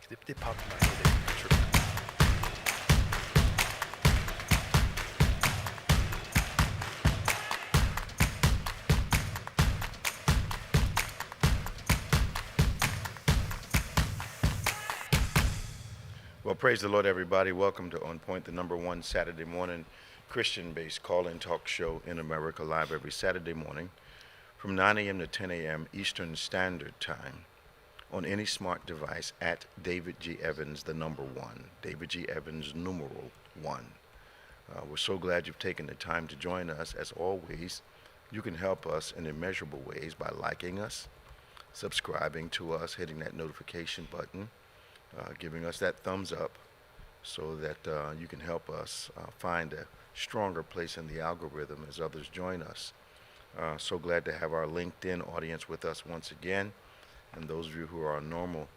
They popped in my head. They tripping. Well, praise the Lord, everybody. Welcome to On Point, the number one Saturday morning Christian-based call-in talk show in America, live every Saturday morning from 9 a.m. to 10 a.m. Eastern Standard Time on any smart device at David G. Evans, the number one. David G. Evans, numeral one. We're so glad you've taken the time to join us. As always, you can help us in immeasurable ways by liking us, subscribing to us, hitting that notification button, giving us that thumbs up so that you can help us find a stronger place in the algorithm as others join us. So glad to have our LinkedIn audience with us once again, and those of you who are normal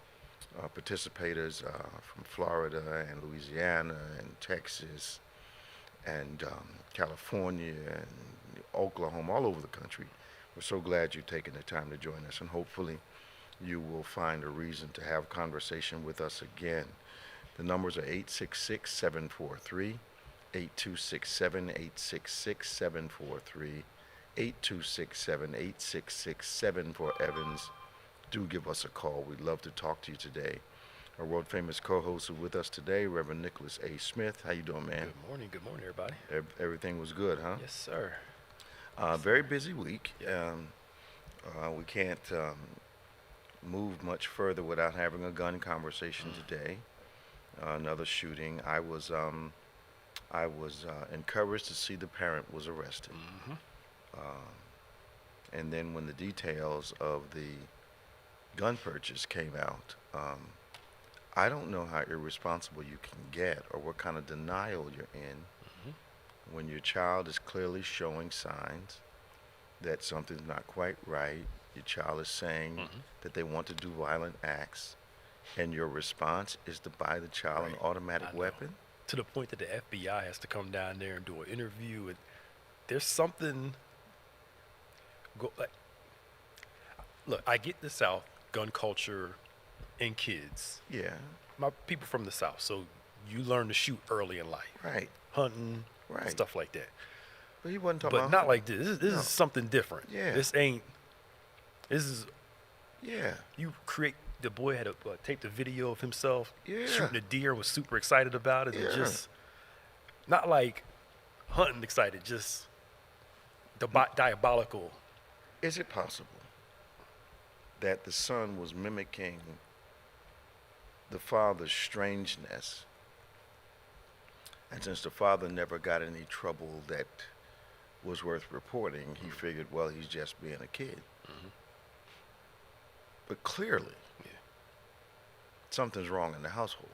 participators from Florida and Louisiana and Texas and California and Oklahoma, all over the country. We're so glad you've taken the time to join us, and hopefully you will find a reason to have conversation with us again. The numbers are 866-743, 8267, 866-743, 8267-8667 for Evans. Do give us a call. We'd love to talk to you today. Our world-famous co-host is with us today, Reverend Nicholas A. Smith. How you doing, man? Good morning, everybody. Everything was good, huh? Yes, sir. Very busy week. We can't move much further without having a gun conversation today. Another shooting. I was encouraged to see the parent was arrested. And then when the details of the gun purchase came out, I don't know how irresponsible you can get or what kind of denial you're in when your child is clearly showing signs that something's not quite right. Your child is saying that they want to do violent acts, and your response is to buy the child an automatic weapon? To the point that the FBI has to come down there and do an interview. And there's something... Look, I get the South, gun culture, and kids. Yeah. My people from the South, so you learn to shoot early in life. Right. Hunting, Right. stuff like that. But he wasn't talking about... But not like this. This is something different. Yeah. This is... Yeah. You create... The boy had to tape the video of himself shooting a deer, was super excited about it. And just... Not like hunting excited, just diabolical. Is it possible that the son was mimicking the father's strangeness, and since the father never got any trouble that was worth reporting, he figured, well, he's just being a kid. But clearly, something's wrong in the household.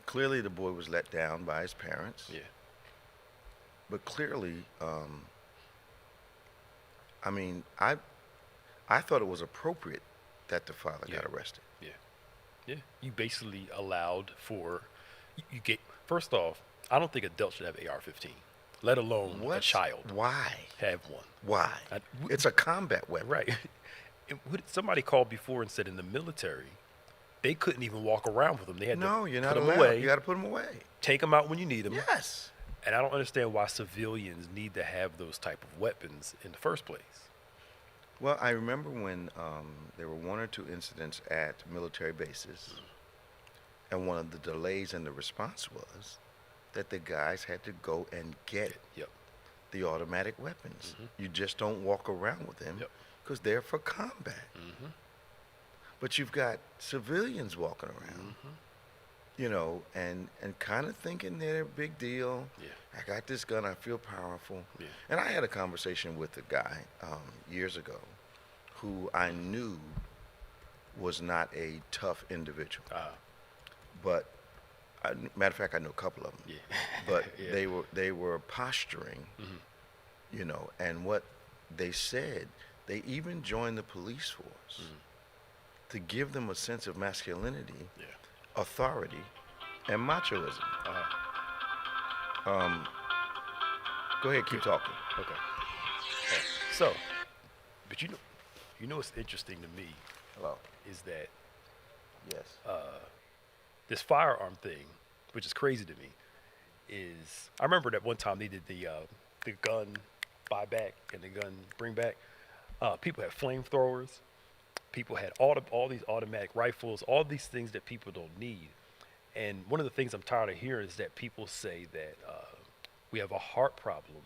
Clearly, the boy was let down by his parents. But clearly, I thought it was appropriate that the father got arrested. You basically allowed for... You get... First off, I don't think adults should have AR-15, let alone a child. Why? Have one. Why? It's a combat weapon. Right. Somebody called before and said in the military, they couldn't even walk around with them. They had No, to you're put not them allowed. away, You got to put them away. take them out when you need them. Yes. And I don't understand why civilians need to have those type of weapons in the first place. Well, I remember when there were one or two incidents at military bases, and one of the delays in the response was that the guys had to go and get the automatic weapons. You just don't walk around with them because they're for combat. But you've got civilians walking around, you know, and kind of thinking they're a big deal. I got this gun, I feel powerful. And I had a conversation with a guy years ago who I knew was not a tough individual. But matter of fact, I know a couple of them. But they were posturing, you know, and what they said, they even joined the police force to give them a sense of masculinity, authority, and machoism. Go ahead, keep talking. Okay. So, but you know what's interesting to me Hello. is that Yes. This firearm thing, which is crazy to me, is I remember that one time they did the gun buyback and the gun bring back. People had flamethrowers. People had all these automatic rifles, all these things that people don't need. And one of the things I'm tired of hearing is that people say that we have a heart problem,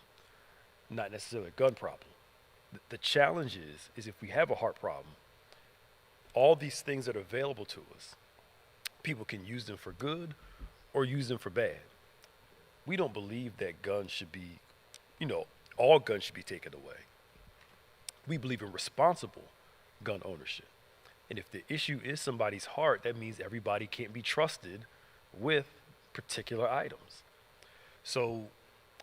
not necessarily a gun problem. The challenge is if we have a heart problem, all these things that are available to us, people can use them for good or use them for bad. We don't believe that guns should be, all guns should be taken away. We believe in responsible gun ownership. And if the issue is somebody's heart, that means everybody can't be trusted with particular items. So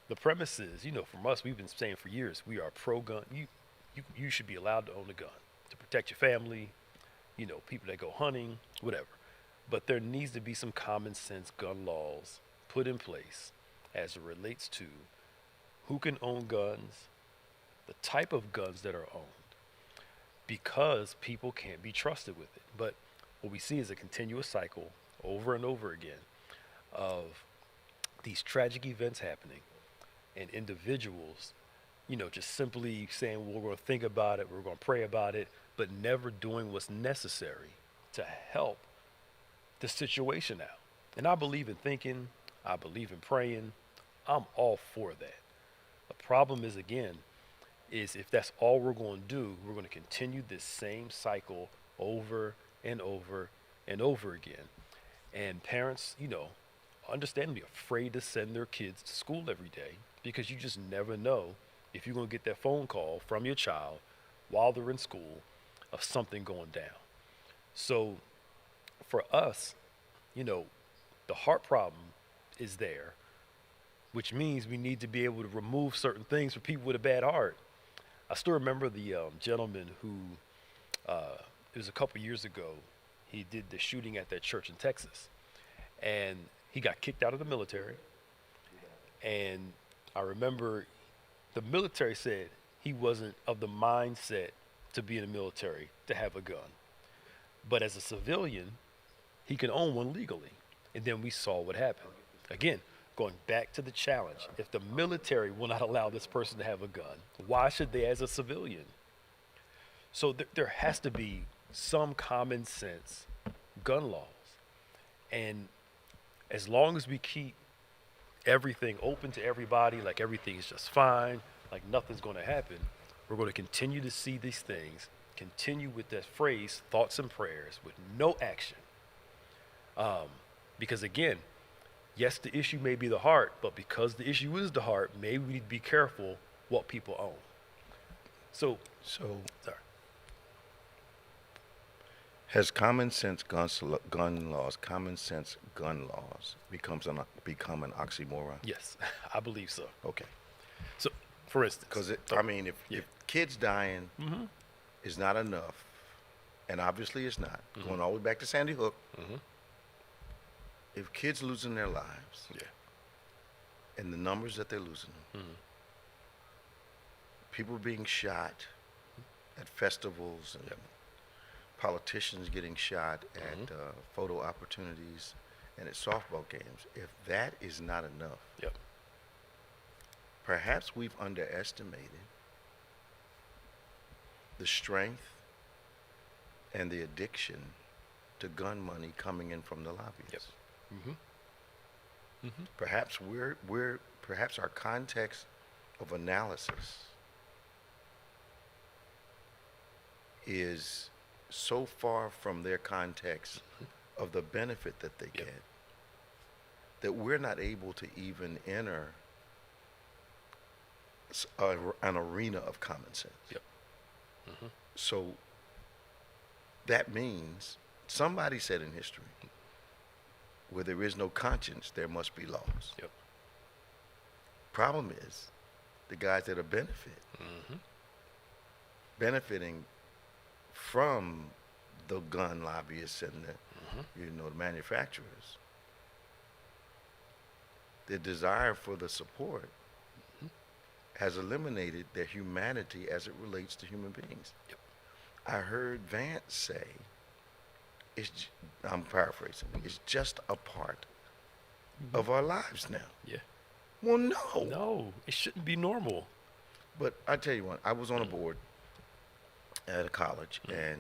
the premise is, from us, we've been saying for years, we are pro-gun. You should be allowed to own a gun to protect your family, people that go hunting, whatever. But there needs to be some common sense gun laws put in place as it relates to who can own guns, the type of guns that are owned, because people can't be trusted with it. But what we see is a continuous cycle over and over again of these tragic events happening and individuals, just simply saying, well, we're going to think about it, we're going to pray about it, but never doing what's necessary to help the situation out. And I believe in thinking, I believe in praying, I'm all for that. The problem is, again, is if that's all we're going to do, we're going to continue this same cycle over and over and over again. And parents, understandably afraid to send their kids to school every day because you just never know if you're going to get that phone call from your child while they're in school of something going down. So for us, the heart problem is there, which means we need to be able to remove certain things for people with a bad heart. I still remember the gentleman who, it was a couple years ago, he did the shooting at that church in Texas. And he got kicked out of the military. And I remember the military said he wasn't of the mindset to be in the military, to have a gun. But as a civilian, he can own one legally. And then we saw what happened. Again, going back to the challenge, if the military will not allow this person to have a gun, why should they as a civilian? So there has to be some common sense gun laws. And as long as we keep everything open to everybody, like everything is just fine, like nothing's going to happen, we're going to continue to see these things, continue with that phrase, thoughts and prayers, with no action. Because again, yes, the issue may be the heart, but because the issue is the heart, maybe we need to be careful what people own. So sorry. Has common sense gun laws become an oxymoron? Yes, I believe so. Okay. So, for instance. Because, if kids dying is not enough, and obviously it's not, going all the way back to Sandy Hook, if kids losing their lives, and the numbers that they're losing, people being shot at festivals, and politicians getting shot at photo opportunities and at softball games, if that is not enough, perhaps we've underestimated the strength and the addiction to gun money coming in from the lobbyists. Perhaps perhaps our context of analysis is so far from their context of the benefit that they get that we're not able to even enter an arena of common sense. So that means somebody said in history, where there is no conscience, there must be laws. Problem is, the guys that are benefiting from the gun lobbyists and the manufacturers, their desire for the support has eliminated their humanity as it relates to human beings. I heard Vance say I'm paraphrasing, it's just a part of our lives now. Yeah. Well, no. No, it shouldn't be normal. But I tell you what, I was on a board at a college, and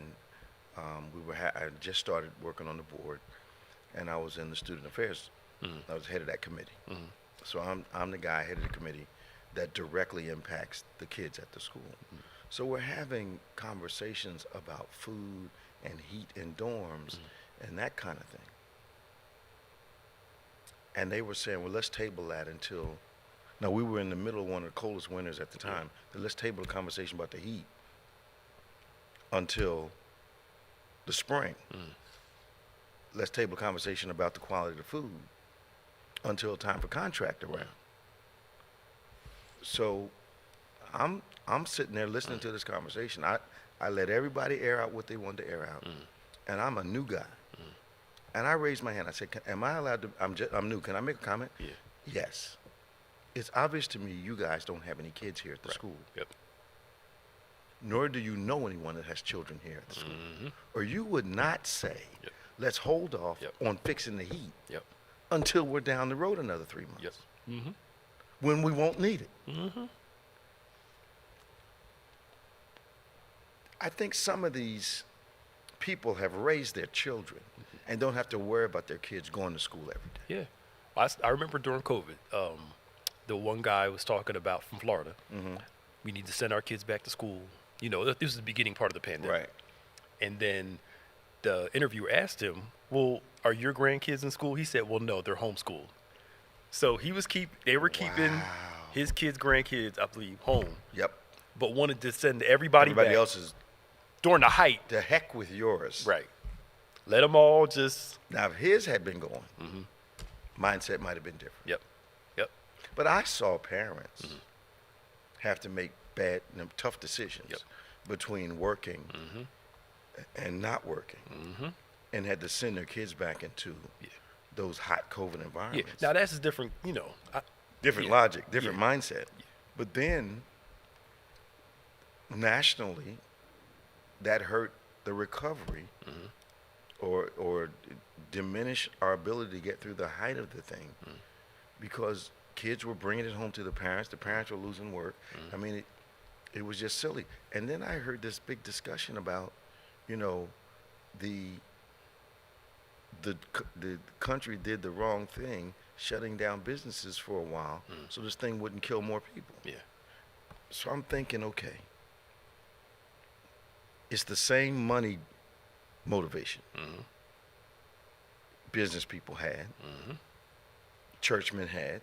I just started working on the board, and I was in the student affairs. I was head of that committee. So I'm the guy head of the committee that directly impacts the kids at the school. So we're having conversations about food and heat in dorms and that kind of thing. And they were saying, well, let's table that until, now we were in the middle of one of the coldest winters at the time, so let's table the conversation about the heat until the spring. Let's table a conversation about the quality of the food until time for contract around. So I'm sitting there listening to this conversation. I let everybody air out what they wanted to air out, and I'm a new guy. And I raised my hand. I said, am I allowed to, I'm new, can I make a comment? Yeah. Yes. It's obvious to me you guys don't have any kids here at the school. Yep. Nor do you know anyone that has children here at the school. Or you would not say, let's hold off on fixing the heat until we're down the road another 3 months. When we won't need it. I think some of these people have raised their children and don't have to worry about their kids going to school every day. Yeah. I remember during COVID, the one guy was talking about from Florida, we need to send our kids back to school. You know, this is the beginning part of the pandemic. Right. And then the interviewer asked him, well, are your grandkids in school? He said, well, no, they're homeschooled. So they were keeping his kids, grandkids, I believe, home. Yep. But wanted to send everybody back else's during the height. The heck with yours. Right. Let them all just. Now, if his had been going, mindset might have been different. Yep. But I saw parents have to make tough decisions between working and not working, and had to send their kids back into those hot COVID environments. Now that's different, different logic, different mindset. But then nationally, that hurt the recovery or diminish our ability to get through the height of the thing because kids were bringing it home to the parents were losing work. I mean, it was just silly. And then I heard this big discussion about, the country did the wrong thing, shutting down businesses for a while so this thing wouldn't kill more people. So I'm thinking, okay, it's the same money motivation business people had, churchmen had,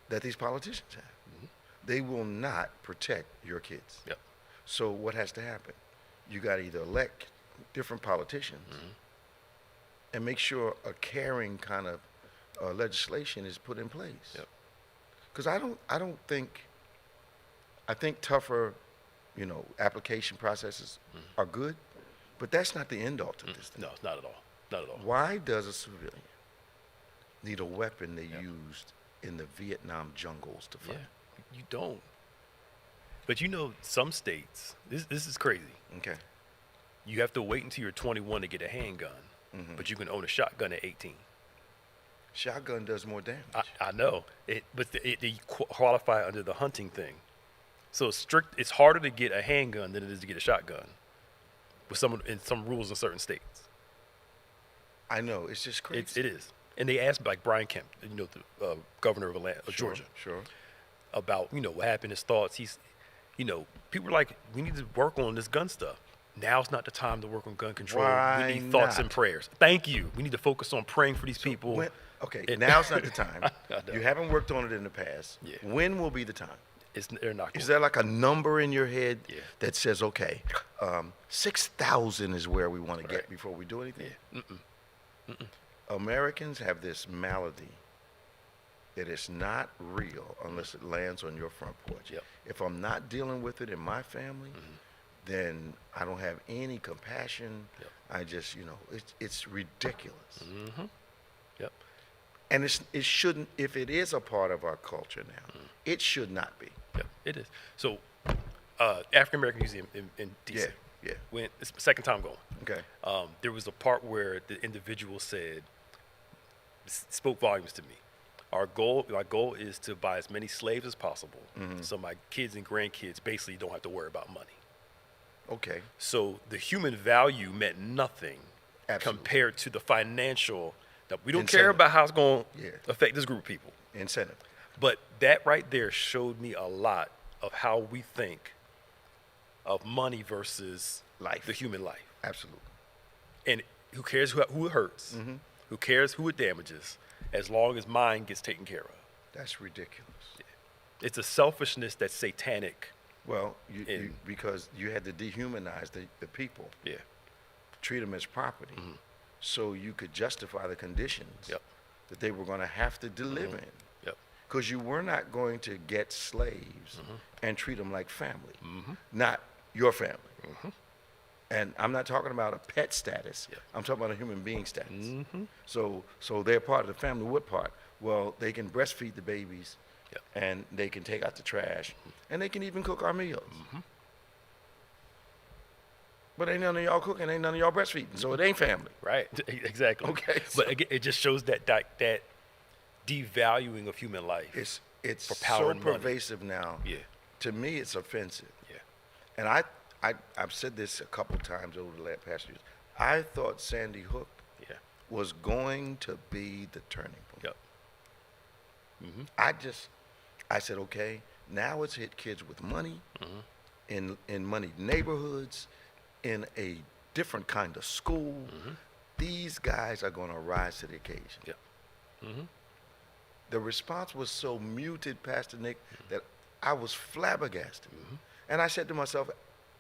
that these politicians have. They will not protect your kids. So what has to happen? You got to either elect different politicians and make sure a caring kind of legislation is put in place. Because I think tougher, application processes are good, but that's not the end all to this thing. No, not at all. Not at all. Why does a civilian need a weapon they used in the Vietnam jungles to fight? You don't. But some states, this is crazy. Okay. You have to wait until you're 21 to get a handgun, but you can own a shotgun at 18. Shotgun does more damage. I know, but they qualify under the hunting thing. So it's harder to get a handgun than it is to get a shotgun with some rules in certain states. I know, it's just crazy. It is. And they asked like Brian Kemp, the governor of Georgia. Sure. About, what happened, his thoughts. He's, people are like, we need to work on this gun stuff. Now's not the time to work on gun control. Why we need thoughts not? and prayers. Thank you. We need to focus on praying for these people. Now's not the time. You haven't worked on it in the past. When will be the time? They're not going. Is there like a number in your head that says, okay, 6,000 is where we want to get before we do anything? Americans have this malady that is not real unless it lands on your front porch. If I'm not dealing with it in my family, then I don't have any compassion. I just, it's ridiculous. And it shouldn't, if it is a part of our culture now, it should not be. It is. So, African American Museum in D.C. Yeah. When it's the second time going. Okay. There was a part where the individual said, spoke volumes to me. My goal is to buy as many slaves as possible, so my kids and grandkids basically don't have to worry about money. Okay. So the human value meant nothing Absolutely. compared to the financial. That we don't Incentive. care about how it's going to Yeah. affect this group of people. Incentive. But that right there showed me a lot of how we think of money versus Life. the human life. Absolutely. And who cares who it hurts? Who cares who it damages? As long as mine gets taken care of. That's ridiculous. It's a selfishness that's satanic. Well, because you had to dehumanize the people. Yeah. Treat them as property. So you could justify the conditions Yep. that they were going to have to live in. Yep. Because you were not going to get slaves and treat them like family. Not your family. And I'm not talking about a pet status. Yep. I'm talking about a human being status. So they're part of the family. What part? Well, they can breastfeed the babies, Yep. and they can take out the trash, and they can even cook our meals. But ain't none of y'all cooking, ain't none of y'all breastfeeding, so it ain't family. Right. Exactly. Okay, But again, it just shows that devaluing of human life. It's For power so and money. pervasive now. Yeah. To me, it's offensive. Yeah. And I've said this a couple times over the last past years. I thought Sandy Hook Yeah. was going to be the turning point. Yep. I said, okay, now it's hit kids with money, in moneyed neighborhoods, in a different kind of school. These guys are going to rise to the occasion. Yep. The response was so muted, Pastor Nick, that I was flabbergasted. And I said to myself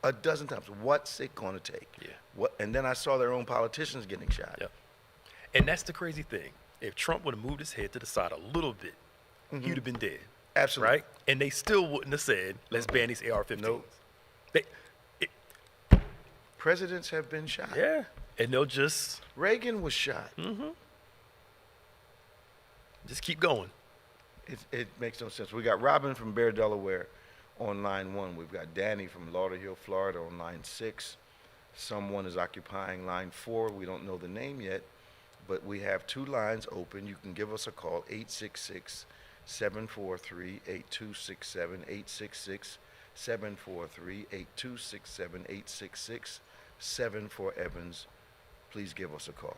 a dozen times, what's it going to take? Yeah. And then I saw their own politicians getting shot. Yep. And that's the crazy thing. If Trump would have moved his head to the side a little bit, he'd have been dead. Absolutely. Right? And they still wouldn't have said, let's ban these AR-15s. Nope. Presidents have been shot. Yeah. And they'll just Reagan was shot. keep going. It makes no sense. We got Robin from Bear, Delaware on line 1. We've got Danny from Lauderhill, Florida on line 6. Someone is occupying line 4. We don't know the name yet, but we have 2 lines open. You can give us a call, 866-743-8267, 866-743-8267, 866-7 Evans. Please give us a call.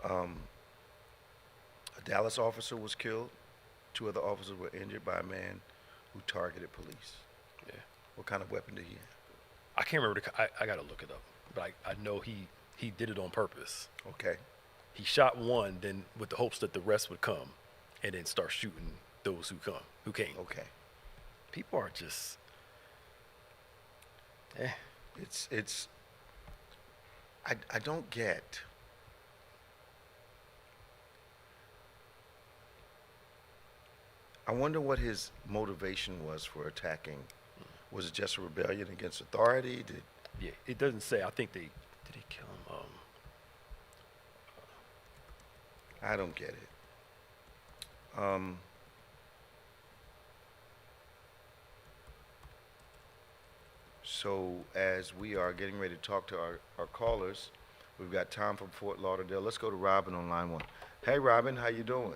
A Dallas officer was killed. 2 other officers were injured by a man who targeted police. Yeah. What kind of weapon did he have? I can't remember. I got to look it up. But I know he did it on purpose. Okay. He shot one, then with the hopes that the rest would come, and then start shooting those who came. Okay. People are just, It's I don't get. I wonder what his motivation was for attacking. Was it just a rebellion against authority? Yeah, it doesn't say. I think did he kill him? I don't get it. So as we are getting ready to talk to our callers, we've got Tom from Fort Lauderdale. Let's go to Robin on line 1. Hey, Robin, how you doing?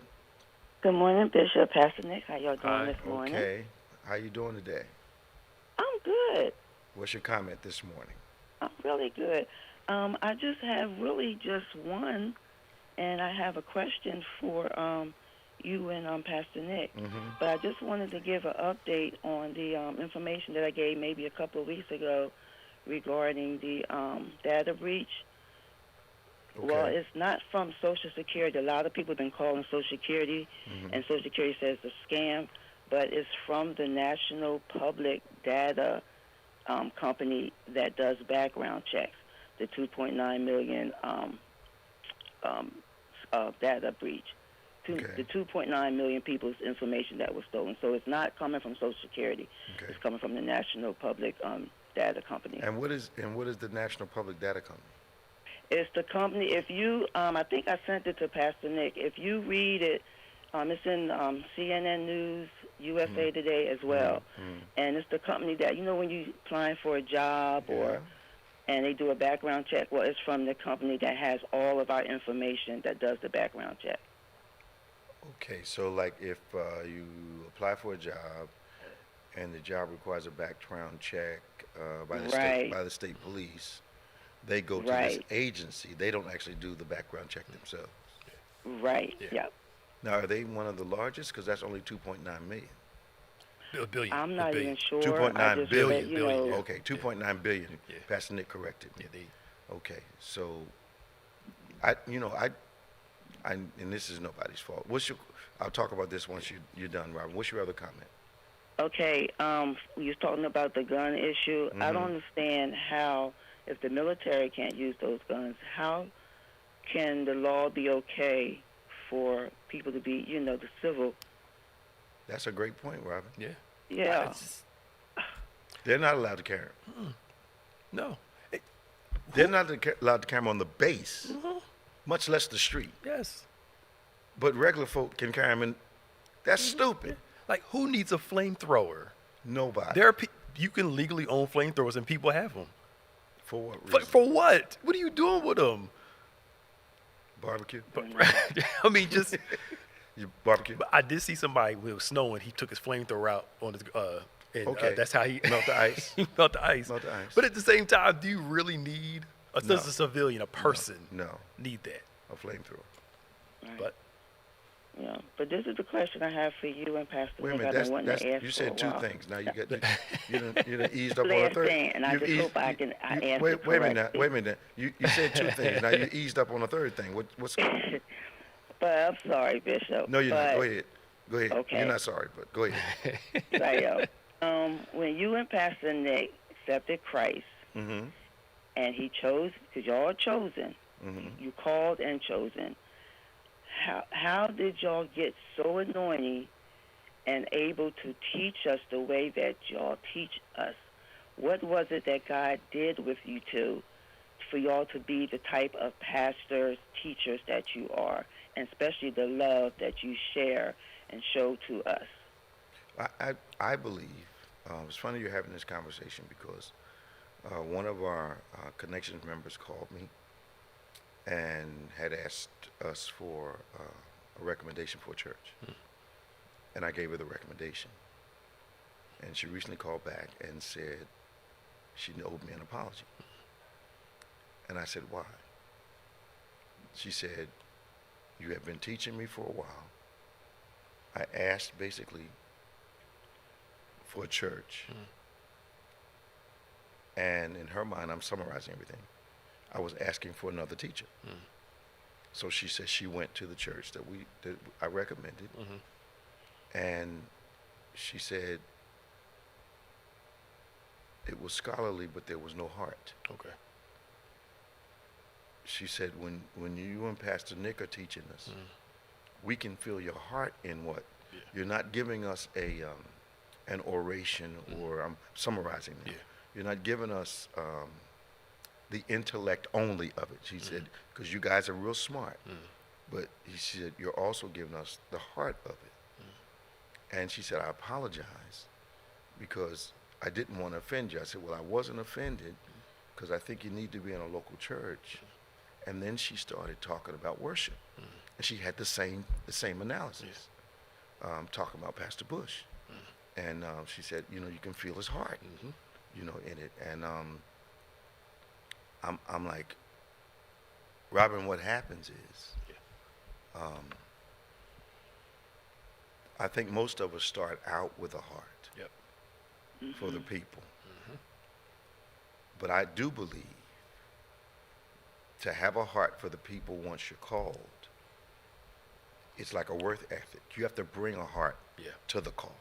Good morning, Bishop, Pastor Nick. How y'all doing this morning? Okay. How you doing today? I'm good. What's your comment this morning? I'm really good. I just have really just one, and I have a question for you and Pastor Nick. But I just wanted to give an update on the information that I gave maybe a couple of weeks ago regarding the data breach. Okay. Well, it's not from Social Security. A lot of people have been calling Social Security, and Social Security says it's a scam, but it's from the National Public Data company that does background checks, the 2.9 million data breach. Okay. The 2.9 million people's information that was stolen. So it's not coming from Social Security. Okay. It's coming from the National Public Data Company. And what is the National Public Data Company? It's the company. If you, I think I sent it to Pastor Nick. If you read it, it's in CNN News USA Today as well. And it's the company that, when you're applying for a job and they do a background check, well, it's from the company that has all of our information that does the background check. Okay, so like if you apply for a job and the job requires a background check by the state police, they go to this agency. They don't actually do the background check themselves. Right. Yep. Now, are they one of the largest? Because that's only 2.9 million. Billion. I'm not even sure. 2.9 billion. Billion. Okay, 2.9 billion. Yeah. Pastor Nick corrected me. Yeah, Okay, so and this is nobody's fault. I'll talk about this once you're done, Robin. What's your other comment? Okay, you was talking about the gun issue. I don't understand how, if the military can't use those guns, how can the law be okay for people to be, the civil? That's a great point, Robin. Yeah. Yeah. They're not allowed to carry them. No. They're not allowed to carry them on the base, much less the street. Yes. But regular folk can carry them, and that's stupid. Like, who needs a flamethrower? Nobody. You can legally own flamethrowers, and people have them. For what reason? For what? What are you doing with them? Barbecue? I mean, just... You barbecue? But I did see somebody when it was snowing. He took his flamethrower out on his... that's how he... Melt the ice. He melt the ice. Melt the ice. But at the same time, do you really need... Does a civilian, a person, need that? A flamethrower. Right. But... Yeah, but this is the question I have for you and Pastor Wait a Nick. minute, you said two things. Now you done eased up on a third. And I just hope I answer wait a minute. You said two things. Now you eased up on a third thing. What's? But I'm sorry, Bishop. No, you're not. Go ahead. Okay. You're not sorry, but go ahead. Right, when you and Pastor Nick accepted Christ, and he chose, because y'all are chosen, you called and chosen. How did y'all get so anointed and able to teach us the way that y'all teach us? What was it that God did with you two for y'all to be the type of pastors, teachers that you are, and especially the love that you share and show to us? I believe, it's funny you're having this conversation because one of our Connections members called me and had asked us for a recommendation for a church. And I gave her the recommendation. And she recently called back and said she owed me an apology. And I said, why? She said, you have been teaching me for a while. I asked basically for a church. And in her mind, I'm summarizing everything. I was asking for another teacher. So she said she went to the church that I recommended, and she said it was scholarly, but there was no heart. Okay. She said when you and Pastor Nick are teaching us, we can feel your heart in what you're not giving us an oration, or I'm summarizing it. You're not giving us the intellect only of it. She said, because you guys are real smart. But he said, you're also giving us the heart of it. And she said, I apologize because I didn't want to offend you. I said, well, I wasn't offended because I think you need to be in a local church. And then she started talking about worship. And she had the same analysis, talking about Pastor Bush. And she said, you can feel his heart, in it. And I'm like, Robin, what happens is, I think most of us start out with a heart for the people. But I do believe to have a heart for the people once you're called, it's like a work ethic. You have to bring a heart to the call.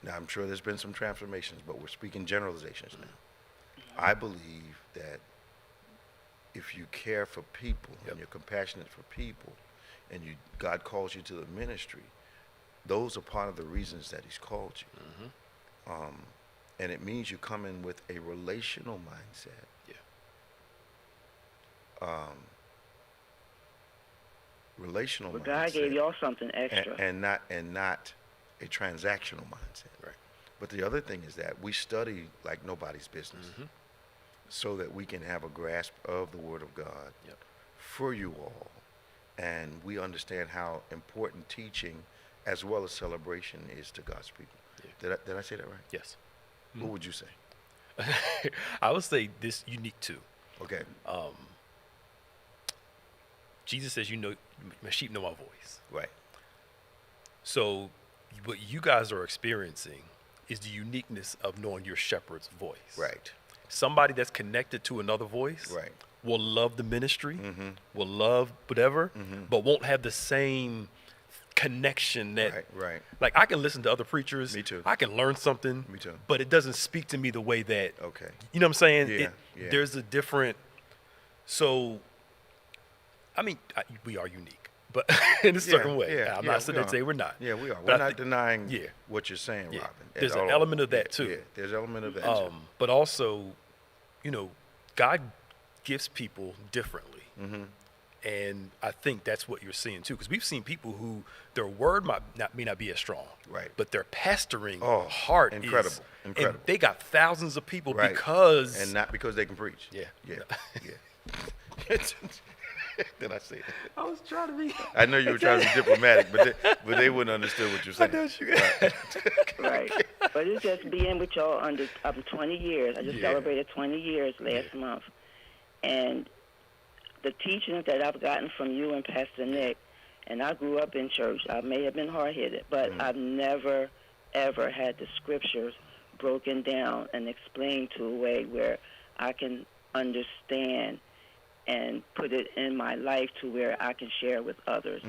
Now, I'm sure there's been some transformations, but we're speaking generalizations now. I believe that if you care for people and you're compassionate for people and God calls you to the ministry, those are part of the reasons that he's called you. And it means you come in with a relational mindset. relational But mindset. God gave y'all something extra. And not a transactional mindset. Right. But the other thing is that we study like nobody's business, so that we can have a grasp of the Word of God Yep. for you all, and we understand how important teaching as well as celebration is to God's people. Yeah. Did I say that right? Yes. What would you say? I would say this unique too. Okay. Jesus says, my sheep know my voice. Right. So what you guys are experiencing is the uniqueness of knowing your shepherd's voice. Right. Somebody that's connected to another voice Right. will love the ministry, will love whatever, but won't have the same connection that, Right. like, I can listen to other preachers. Me too. I can learn something. Me too. But it doesn't speak to me the way that, Okay. you know what I'm saying? Yeah, yeah. There's a different, so, I mean, we are unique, but in a certain way. I'm not saying to say we're not. Yeah, we are. But We're I not think- denying yeah. what you're saying, Yeah. Robin. There's at an all. element of that, Yeah, too. Yeah, there's an element of that too. But also, God gifts people differently. And I think that's what you're seeing too, because we've seen people who their word may not be as strong, Right. but their pastoring incredible, heart is incredible. And they got thousands of people Right. because And not because they can preach. Yeah. Yeah. Yeah. Did I say that? I was trying to be. I know you were trying to be diplomatic, but they wouldn't understand what you're saying. know you. Right. Right. But it's just being with y'all under 20 years. I just Yeah. celebrated 20 years last month. And the teachings that I've gotten from you and Pastor Nick, and I grew up in church. I may have been hard-headed, but I've never, ever had the scriptures broken down and explained to a way where I can understand and put it in my life to where I can share with others.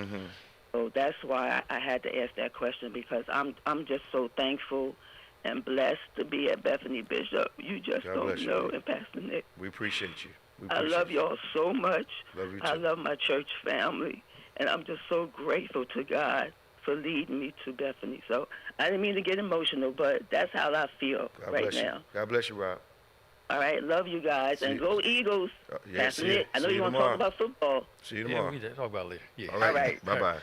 So that's why I had to ask that question, because I'm just so thankful and blessed to be at Bethany, Bishop. You just God don't bless you, know, baby. and Pastor Nick. We appreciate you. We I appreciate love you. y'all so much. Love you I too. love my church family, and I'm just so grateful to God for leading me to Bethany. So I didn't mean to get emotional, but that's how I feel God right bless now. you. God bless you, Rob. All right, love you guys, and See- go Eagles. Yeah, Pastor see you. Nick, I know See you you want to talk tomorrow. about football. See you Yeah, tomorrow. we can talk about it later. Yeah. All right. All right. Bye-bye.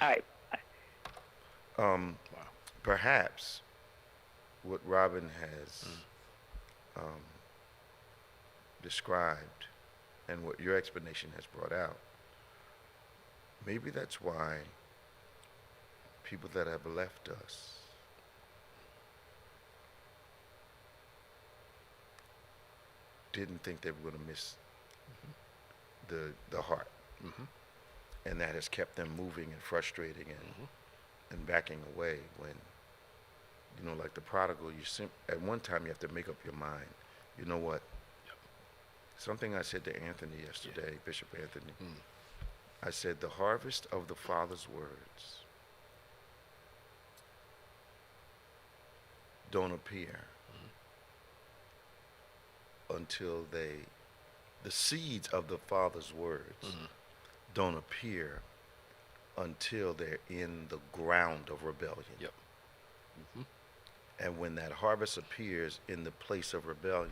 All right. Perhaps what Robin has described and what your explanation has brought out, maybe that's why people that have left us didn't think they were going to miss the heart. And that has kept them moving and frustrating and backing away when, like the prodigal, at one time you have to make up your mind. You know what? Something I said to Anthony yesterday, Bishop Anthony, I said, the harvest of the Father's words don't appear until the seeds of the Father's words don't appear until they're in the ground of rebellion. Yep. And when that harvest appears in the place of rebellion,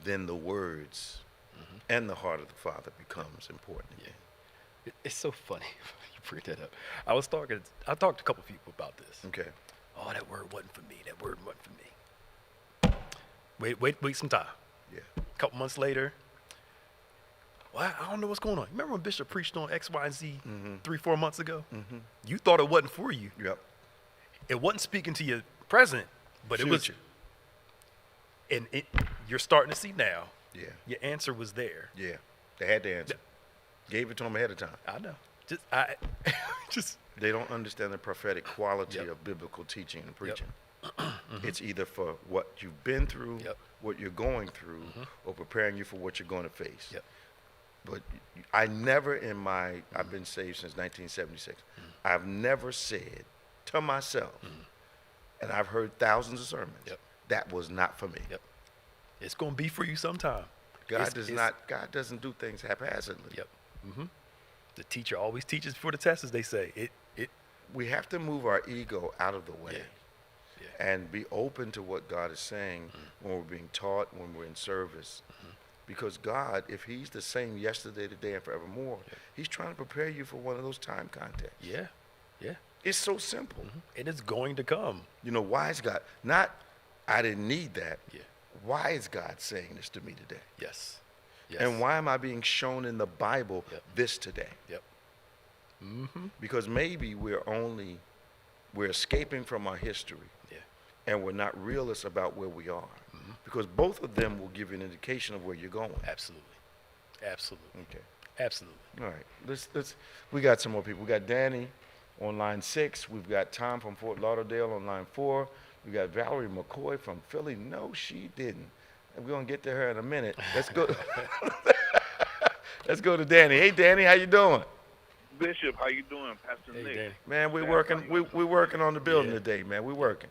then the words and the heart of the Father becomes important again. It's so funny you bring that up. I talked to a couple people about this. Okay. Oh, that word wasn't for me. That word wasn't for me. Wait some time. Yeah. A couple months later, well, I don't know what's going on. Remember when Bishop preached on X, Y, and Z 3-4 months ago? You thought it wasn't for you. Yep. It wasn't speaking to your present, but it was. Future. And you're starting to see now. Yeah. Your answer was there. Yeah. They had the answer. Gave it to them ahead of time. I know. Just They don't understand the prophetic quality Yep. of biblical teaching and preaching. It's either for what you've been through, Yep. what you're going through, or preparing you for what you're going to face. Yep. But I never I've been saved since 1976. I've never said to myself, and I've heard thousands of sermons, Yep. that was not for me. Yep. It's gonna be for you sometime. God doesn't do things haphazardly. Yep. The teacher always teaches before the test, as they say. We have to move our ego out of the way. Yeah. And be open to what God is saying when we're being taught, when we're in service, Because God, if he's the same yesterday, today, and forevermore, he's trying to prepare you for one of those time contexts. Yeah. Yeah. It's so simple. And it's going to come. You know, why is God, not, I didn't need that. Yeah. Why is God saying this to me today? Yes. Yes. And why am I being shown in the Bible this today? Yep. Because maybe we're escaping from our history. Yeah. And we're not realists about where we are. Because both of them will give you an indication of where you're going. Absolutely. Absolutely. Okay. Absolutely. All right. We got some more people. We got Danny on line 6. We've got Tom from Fort Lauderdale on line 4. We got Valerie McCoy from Philly. No, she didn't. And we're gonna get to her in a minute. Let's go. Let's go to Danny. Hey, Danny, how you doing? Bishop, how you doing, Pastor Hey, Nick? Danny. Man, we're working. We're working on the building today, man. We're working.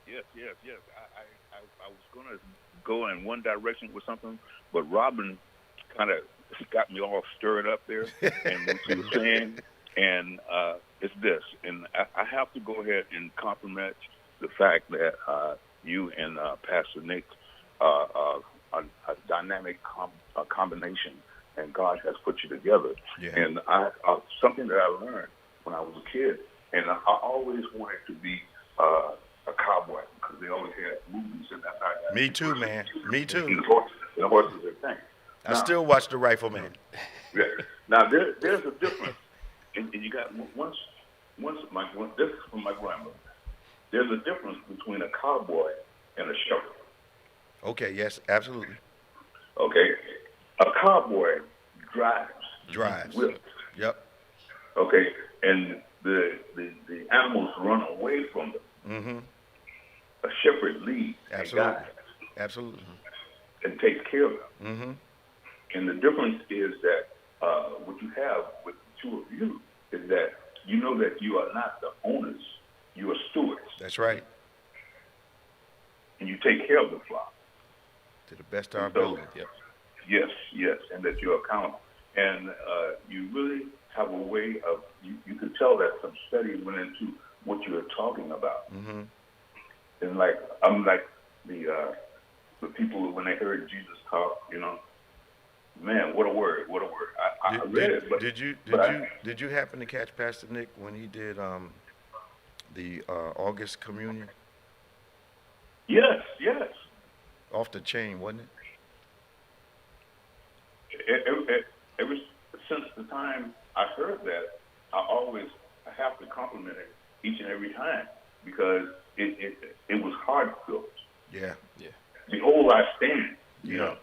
Yes. I was gonna go in one direction with something, but Robin kind of got me all stirred up there, and what she was saying, and it's this, and I have to go ahead and compliment the fact that you and Pastor Nick are a dynamic combination, and God has put you together. Yeah. And something that I learned when I was a kid, and I always wanted to be a cowboy because they always had movies and that's how I got Me too, man. Me And too. the horses and things. I still watch The Rifleman. Yeah. Now there's a difference, and you got this is from my grandmother. There's a difference between a cowboy and a shepherd. Okay. Yes. Absolutely. Okay, a cowboy drives. Whips. Yep. Okay, and the animals run away from them. Mm-hmm. A shepherd leads Absolutely. and guides Absolutely. and takes care of them. Mm-hmm. And the difference is that what you have with the two of you is that you know that you are not the owners, you are stewards. That's right. And you take care of the flock. To the best of our ability. Yep. Yes, and that you're accountable. And you really have a way of, you can tell that some study went into what you were talking about. Mm-hmm. And I'm like the people when they heard Jesus talk, man, what a word. I read it, but Did you happen to catch Pastor Nick when he did the August communion? Yes. Off the chain, wasn't Ever since the time I heard that, I have to compliment it each and every time because it was heartfelt. Yeah. Yeah. Behold, I stand, Yeah.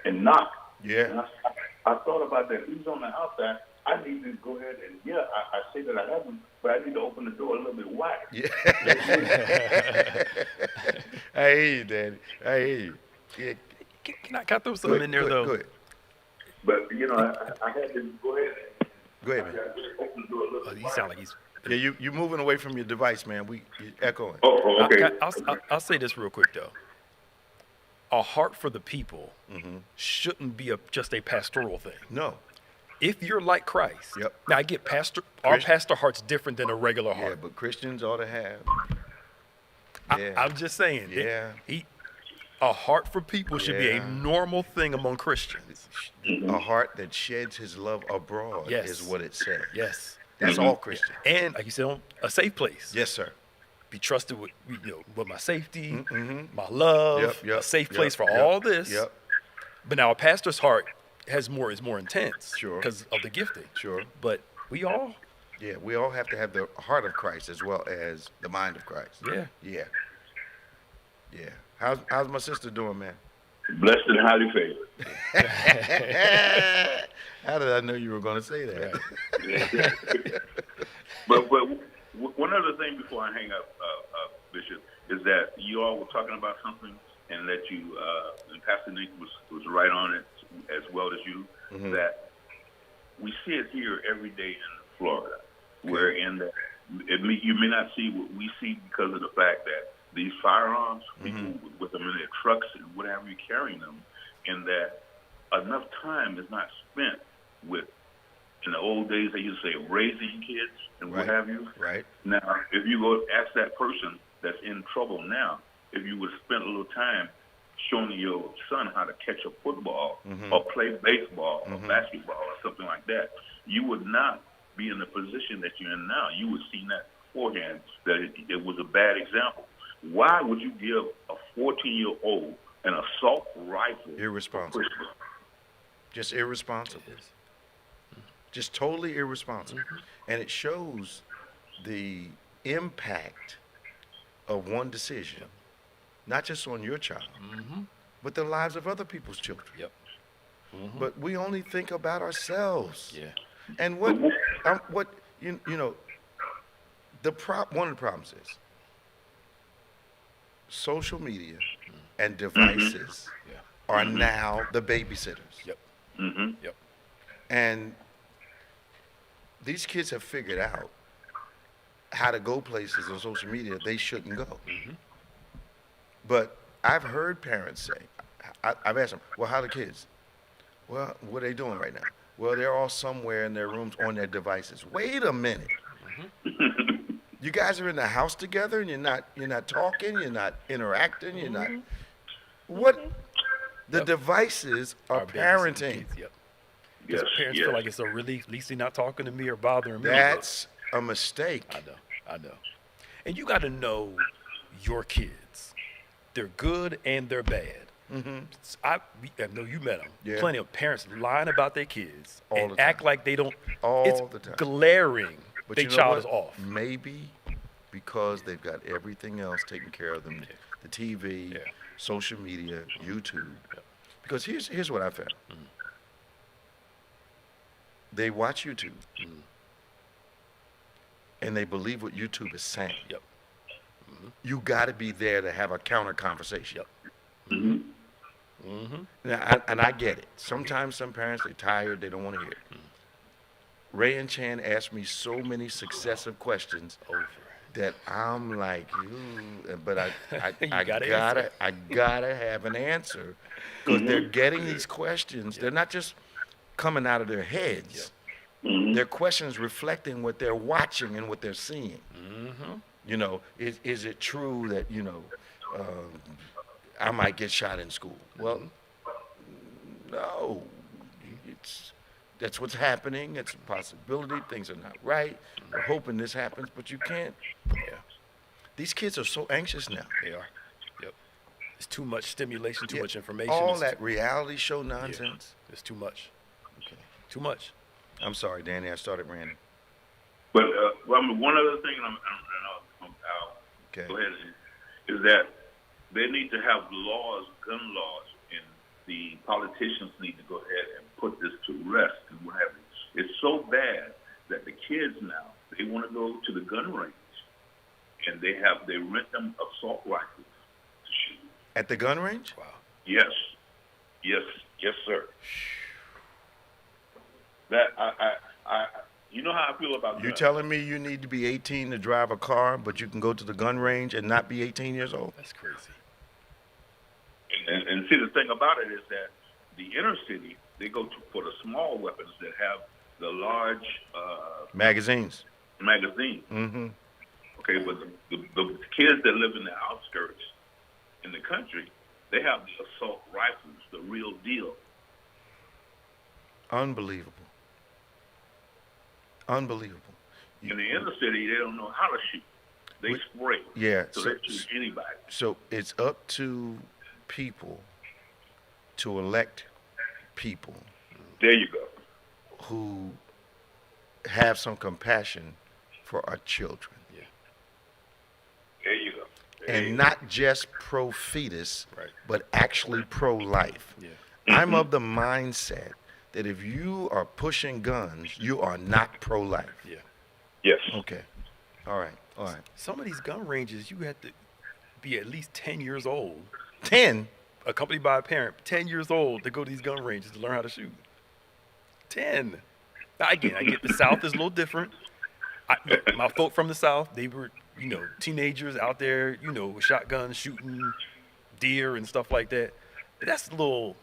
and knock. Yeah. And I thought about that. He's on the outside. I need to go ahead and, I say that I haven't, but I need to open the door a little bit wider. Yeah. I hear you, Daddy. I hear you. Yeah. Can I throw something in there, though? Go ahead. But, I had to go ahead and Go ahead, man. open the door a little bit You wider. sound like he's... Yeah, you moving away from your device, man. You're echoing. Oh, okay. I'll say this real quick, though. A heart for the people shouldn't be just a pastoral thing. No. If you're like Christ, Yep. now I get our pastor heart's different than a regular Yeah, heart. but Christians ought to have. Yeah. I'm just saying. Yeah. A heart for people should be a Yeah. normal thing among Christians. A heart that sheds his love abroad Yes. is what it says. Yes. That's all Christian. And like you said, a safe place. Yes, sir. Be trusted with my safety, my love, Yep, a safe place for yep, all this. Yep. But now a pastor's heart is more intense. Sure. Because of the gifting. Sure. But we all, Yeah, we all have to have the heart of Christ as well as the mind of Christ. yeah. Yeah. Yeah. How's my sister doing, man? Blessed and highly favored. How did I know you were going to say that? But one other thing before I hang up, Bishop, is that you all were talking about something, and that and Pastor Nick was right on it as well as you, that we see it here every day in Florida, where you may not see what we see because of the fact that these firearms, people with them in their trucks and whatever you carrying them, and that enough time is not spent with, in the old days they used to say raising kids and what have you. Right. Now, if you go ask that person that's in trouble now, if you would spend a little time showing your son how to catch a football or play baseball or basketball or something like that, you would not be in the position that you're in now. You would see that beforehand that it was a bad example. Why would you give a 14-year-old an assault rifle? Irresponsible. Just irresponsible. It is. Just totally irresponsible. And it shows the impact of one decision, not just on your child, but the lives of other people's children. Yep. But we only think about ourselves. Yeah. And what one of the problems is social media and devices are now the babysitters. Yep. Yep. And these kids have figured out how to go places on social media they shouldn't go. But I've heard parents say, I've asked them, well, how are the kids? Well, what are they doing right now? Well, they're all somewhere in their rooms on their devices. Wait a minute. You guys are in the house together and you're not talking, you're not interacting, you're not. What? The devices are parenting. Kids, Yes, parents feel like it's a relief. At least they're not talking to me or bothering me. That's a mistake. I know. And you got to know your kids. They're good and they're bad. I know you met them. Yeah. Plenty of parents lying about their kids All and the time. act like they don't. All It's the time. glaring. But Their you know child what? is off. Maybe because they've got everything else taken care of them, the TV, social media, YouTube. Because here's what I found. They watch YouTube and they believe what YouTube is saying. Yep. You got to be there to have a counter conversation. Yep. Now, and I get it. Sometimes some parents, they're tired, they don't want to hear it. Ray and Chan asked me so many successive questions that I'm like, but I gotta have an answer because they're getting these questions. They're not just coming out of their heads. They're questions reflecting what they're watching and what they're seeing. You know, is it true that I might get shot in school? Well, no. That's what's happening. It's a possibility. Things are not right. We're hoping this happens, but you can't. These kids are so anxious now. They are. Yep. It's too much stimulation, too much information. All that reality show nonsense. It's too much. Okay. Too much. I'm sorry, Danny. I started ranting. But one other thing, Okay. go ahead, is that they need to have laws, gun laws, and the politicians need to go ahead and put this to rest and what have you. It's so bad that the kids now, they want to go to the gun range and they rent them assault rifles to shoot. At the gun range? Wow. Yes, sir. That you know how I feel about You guns. telling me you need to be 18 to drive a car, but you can go to the gun range and not be 18 years old? That's crazy. And see, the thing about it is that the inner city, they go for the small weapons that have the large Magazines. magazines. Okay, but the kids that live in the outskirts in the country, they have the assault rifles, the real deal. Unbelievable. In the inner city, they don't know how to shoot. They spray. Yeah. So they shoot anybody. So it's up to people to elect people There you go. who have some compassion for our children. There you go. And not just pro-fetus, Right. but actually pro-life. Yeah. I'm of the mindset that if you are pushing guns, you are not pro-life. Yeah. Yes. Okay. All right. Some of these gun ranges, you have to be at least 10 years old, 10? accompanied by a parent, 10 years old to go to these gun ranges to learn how to shoot. 10. Now, again, I get the South is a little different. Look, my folk from the South, they were, teenagers out there, with shotguns shooting deer and stuff like that. But that's a little,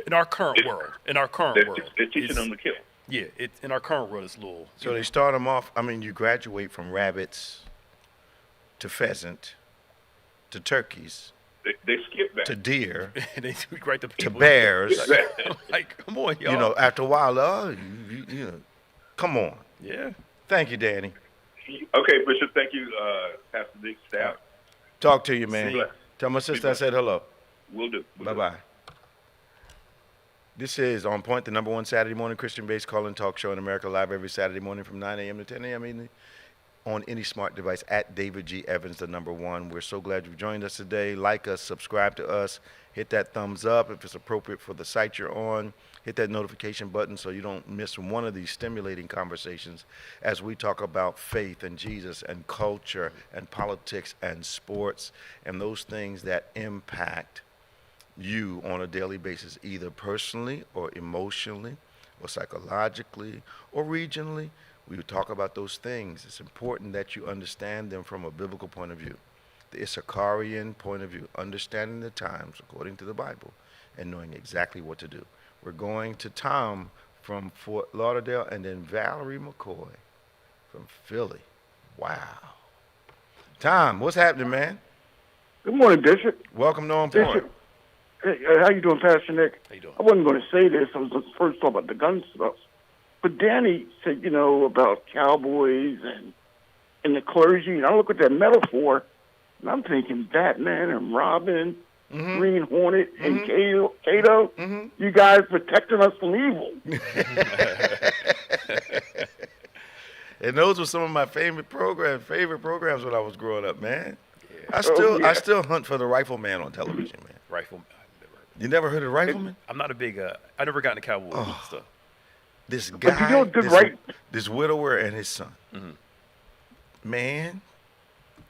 in our current world, They're teaching them to kill. Yeah, in our current world, it's a little. So they start them off, you graduate from rabbits to pheasant to turkeys They skip that. to deer, And they write the to people. bears. Like, come on, y'all. You know, after a while, you know, come on. Yeah. Thank you, Danny. Okay, Bishop. Thank you, Pastor Nick, staff. Talk to you, man. See ya. Tell my sister I said hello. We'll do. Bye-bye. This is On Point, the #1 Saturday morning Christian-based call-in talk show in America, live every Saturday morning from 9 a.m. to 10 a.m. on any smart device at David G. Evans, the #1. We're so glad you've joined us today. Like us, subscribe to us, hit that thumbs up if it's appropriate for the site you're on. Hit that notification button so you don't miss one of these stimulating conversations as we talk about faith and Jesus and culture and politics and sports and those things that impact you on a daily basis, either personally or emotionally or psychologically or regionally. We would talk about those things. It's important that you understand them from a biblical point of view, the Issacharian point of view, understanding the times according to the Bible and knowing exactly what to do. We're going to Tom from Fort Lauderdale and then Valerie McCoy from Philly. Wow. Tom, what's happening, man? Good morning, Bishop. Welcome to On Point. Bishop, hey, how you doing, Pastor Nick? How you doing? I wasn't going to say this. I was going to first talk about the gun stuff. But Danny said, you know, about cowboys and the clergy. And I look at that metaphor, and I'm thinking Batman and Robin, Green Hornet, and Kato. You guys protecting us from evil. And those were some of my favorite programs when I was growing up, man. Yeah. I still hunt for the Rifleman on television, man. Rifleman. I've never heard. You never heard of Rifleman? I'm not a big. I never got into cowboy stuff. This you guy, know, this widower and his son. Man,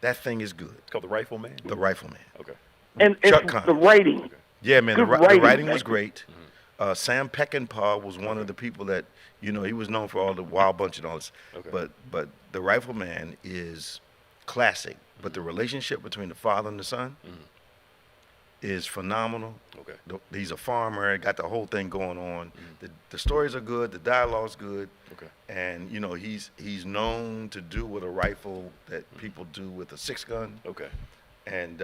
that thing is good. It's called the Rifleman. The Rifleman. Okay. And Chuck the Connors. writing. Yeah, man, the Good writing writing. was great. Sam Peckinpah was one of the people that, you know, he was known for all the Wild Bunch and all this. Okay. But the Rifleman is classic. But the relationship between the father and the son is phenomenal. Okay. He's a farmer, got the whole thing going on. The stories are good, the dialogue's good. Okay. And, you know, he's known to do with a rifle that people do with a 6-gun. Okay. And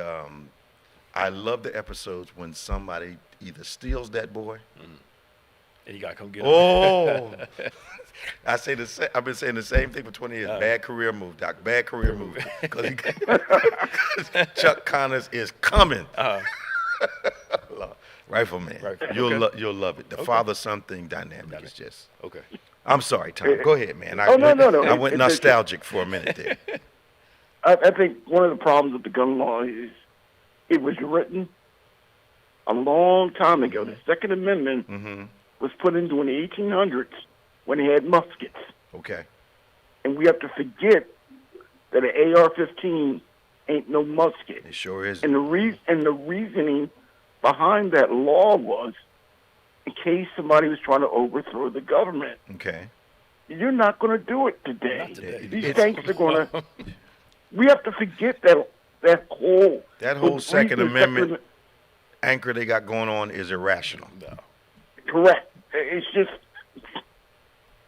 I love the episodes when somebody either steals that boy. And you gotta come get him. Oh, I've been saying the same thing for 20 years. Bad career move, Doc. Bad career move. Because Chuck Connors is coming. Rifleman. You'll love it. The father-son thing dynamic is just. Okay. I'm sorry, Tom. Go ahead, man. No. I went nostalgic for a minute there. I think one of the problems with the gun law is it was written a long time ago. The Second Amendment was put into in the 1800s when they had muskets. Okay. And we have to forget that an AR-15 ain't no musket. It sure is. And the reasoning behind that law was in case somebody was trying to overthrow the government. Okay. You're not going to do it today. Not today. These tanks are going to. We have to forget that whole Second Amendment anchor they got going on is irrational. No. Correct.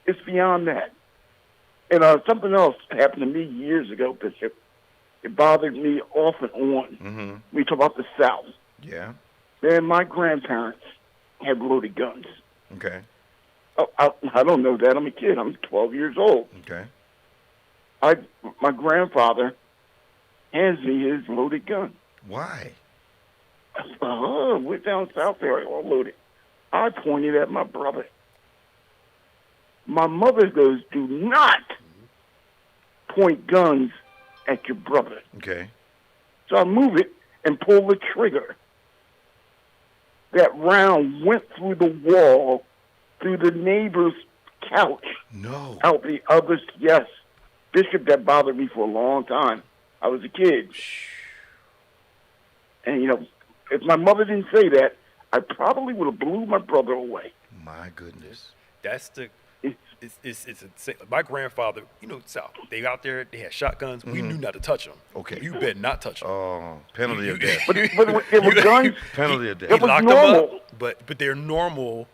It's beyond that. And something else happened to me years ago, Bishop. It bothered me off and on. We talk about the South. Yeah. Man, my grandparents had loaded guns. Okay. Oh, I don't know that. I'm a kid. I'm 12 years old. Okay. My grandfather hands me his loaded gun. Why? We're down south there, all loaded. I pointed at my brother. My mother goes, do not point guns at your brother. Okay. So I move it and pull the trigger. That round went through the wall, through the neighbor's couch. No. Out the other, yes. Bishop, that bothered me for a long time. I was a kid. And, you know, if my mother didn't say that, I probably would have blew my brother away. My goodness. That's the. My grandfather, you know, South. They out there. They had shotguns. We knew not to touch them. Okay. You better not touch them. Oh, penalty of death. But it was guns. Penalty of death. It was locked normal. them up, but they're normal.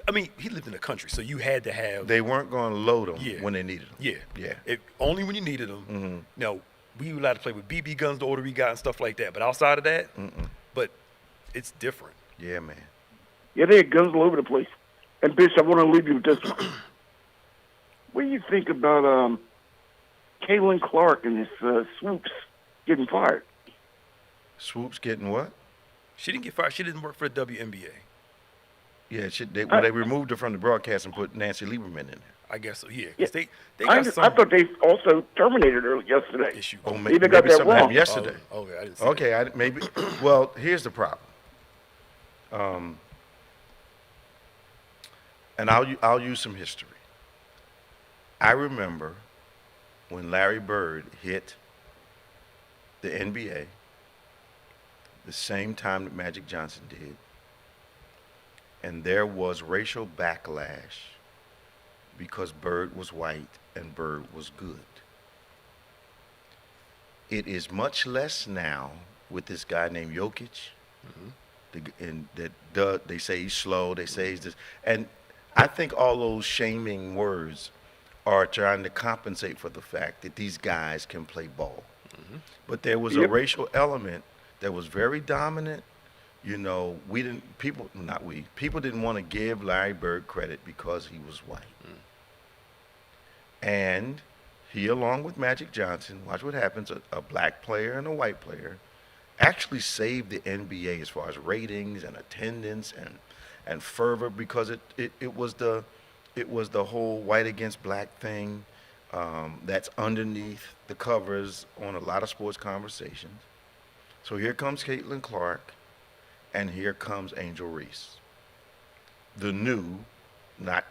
I mean, he lived in the country, so you had to have. They weren't going to load them when they needed them. Yeah. Yeah. Only when you needed them. Now, we were allowed to play with BB guns the older we got and stuff like that. But outside of that, but it's different. Yeah, man. Yeah, they had guns all over the place. And, Bish, I want to leave you with this one. What do you think about Caitlin Clark and his swoops getting fired? Swoops getting what? She didn't get fired. She didn't work for the WNBA. Yeah, they removed her from the broadcast and put Nancy Lieberman in there. I guess so, yeah. Yeah. 'Cause they got some I thought they also terminated her yesterday. issue. Oh, Maybe I maybe got that something wrong. happened yesterday. Oh, okay, I didn't see Okay, maybe. Well, here's the problem. And I'll use some history. I remember when Larry Bird hit the NBA the same time that Magic Johnson did, and there was racial backlash because Bird was white and Bird was good. It is much less now with this guy named Jokic. They say he's slow. They say he's this, and I think all those shaming words are trying to compensate for the fact that these guys can play ball. But there was a racial element that was very dominant. You know, people didn't want to give Larry Bird credit because he was white. And he, along with Magic Johnson, watch what happens, a black player and a white player, actually saved the NBA as far as ratings and attendance and fervor, because it was the whole white against black thing that's underneath the covers on a lot of sports conversations. So here comes Caitlin Clark, and here comes Angel Reese. The new, not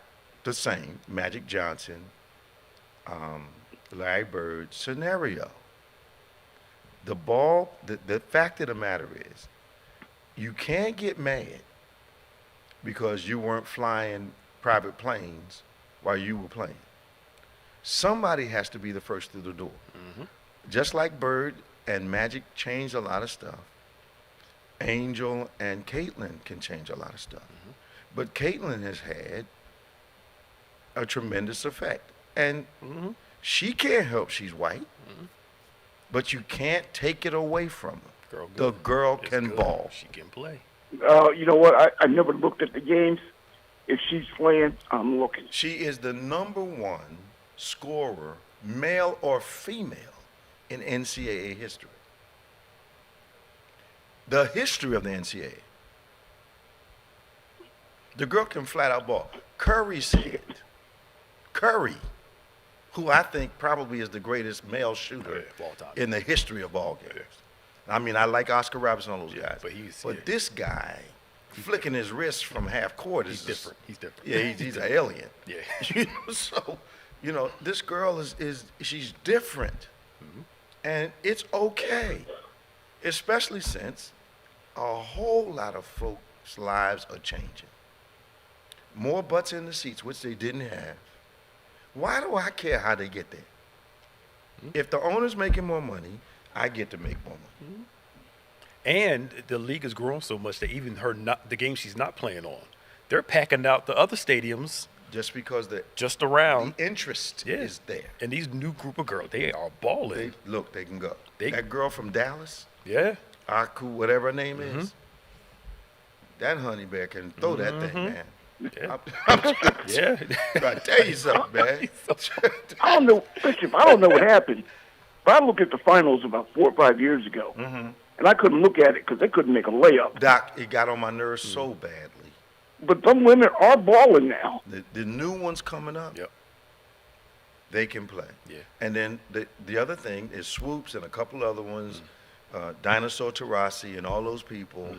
the same, Magic Johnson, Larry Bird scenario. The fact of the matter is, you can't get mad because you weren't flying private planes while you were playing. Somebody has to be the first through the door. Just like Bird and Magic changed a lot of stuff, Angel and Caitlin can change a lot of stuff. But Caitlin has had a tremendous effect. And she can't help she's white, but you can't take it away from her. The girl can ball. She can play. You know what? I never looked at the games. If she's playing, I'm looking. She is the #1 scorer, male or female, in NCAA history. The history of the NCAA. The girl can flat out ball. Curry said, who I think probably is the greatest male shooter of all time in the history of ball games. I mean, I like Oscar Robertson, all those guys. But this guy, flicking his wrist from half court is different. He's different. Yeah, he's an alien. Yeah. So, this girl she's different. And it's okay, especially since a whole lot of folks' lives are changing. More butts in the seats, which they didn't have. Why do I care how they get there? If the owner's making more money, I get to make more money. And the league has grown so much that even the game she's not playing on, they're packing out the other stadiums just because just around. The interest is there. And these new group of girls, they are balling. They can go. That girl from Dallas, Aku, whatever her name is, that honey bear can throw that thing, man. Yeah. I tell you something, man. I don't know, Bishop. I don't know what happened, but I looked at the finals about 4 or 5 years ago, and I couldn't look at it because they couldn't make a layup. Doc, it got on my nerves so badly. But some women are balling now. The new ones coming up, they can play. Yeah. And then the other thing is Swoops and a couple other ones, Dinosaur Taurasi and all those people.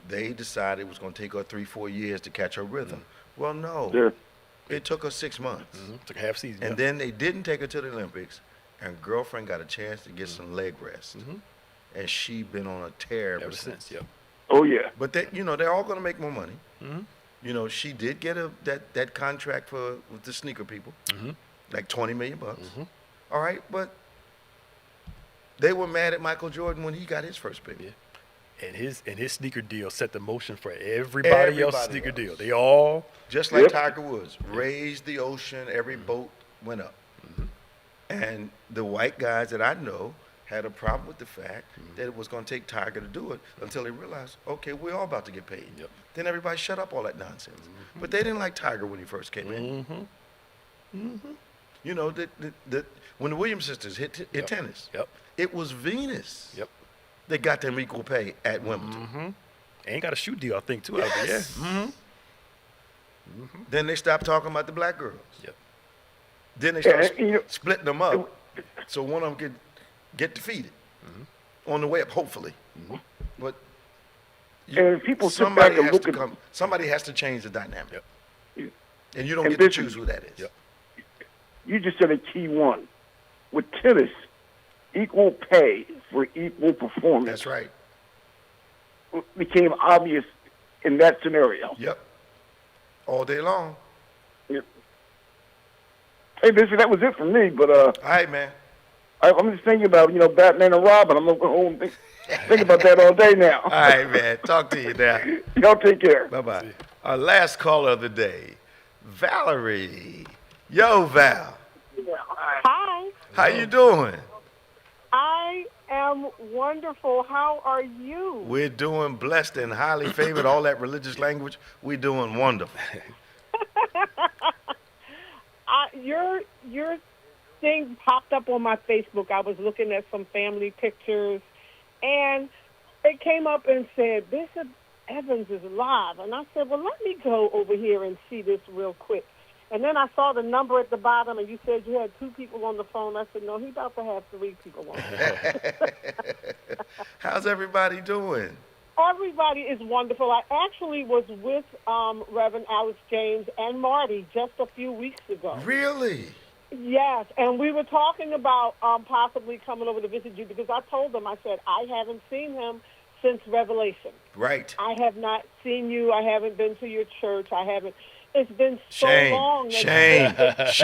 They decided it was going to take her 3-4 years to catch her rhythm. Well, no. It took her 6 months. Took a half season. And then they didn't take her to the Olympics, and girlfriend got a chance to get some leg rest. And she been on a tear ever since. Oh, yeah. But they're all going to make more money. She did get that contract with the sneaker people, like $20 million. All right, but they were mad at Michael Jordan when he got his first pick. Yeah. And his sneaker deal set the motion for everybody else's sneaker deal. They all just like Tiger Woods raised the ocean. Every boat went up, and the white guys that I know had a problem with the fact that it was going to take Tiger to do it until they realized, okay, we're all about to get paid. Yep. Then everybody shut up all that nonsense. But they didn't like Tiger when he first came in. You know, when the Williams sisters hit tennis, it was Venus that got them equal pay at Wimbledon. And got a shoe deal, I think, too. Yes. Then they stopped talking about the black girls. Then they started splitting them up so one of them could get defeated on the way up, hopefully. But people somebody has to change the dynamic. And you don't and get to choose who that is. You just said a key one. With tennis, equal pay for equal performance. That's right. Became obvious in that scenario. All day long. Hey, listen, that was it for me, but all right, man. I'm just thinking about, Batman and Robin. I'm going to go home and think about that all day now. All right, man. Talk to you now. Y'all take care. Bye-bye. Our last caller of the day, Valerie. Yo, Val. Hi. How you doing? I am wonderful. How are you? We're doing blessed and highly favored, all that religious language. We're doing wonderful. Your thing popped up on my Facebook. I was looking at some family pictures, and it came up and said, Bishop Evans is live. And I said, well, let me go over here and see this real quick. And then I saw the number at the bottom, and you said you had 2 people on the phone. I said, no, he's about to have 3 people on the phone. How's everybody doing? Everybody is wonderful. I actually was with Reverend Alex James and Marty just a few weeks ago. Really? Yes, and we were talking about possibly coming over to visit you because I told them, I said, I haven't seen him since Revelation. Right. I have not seen you. I haven't been to your church. I haven't. It's been so long. Shame. But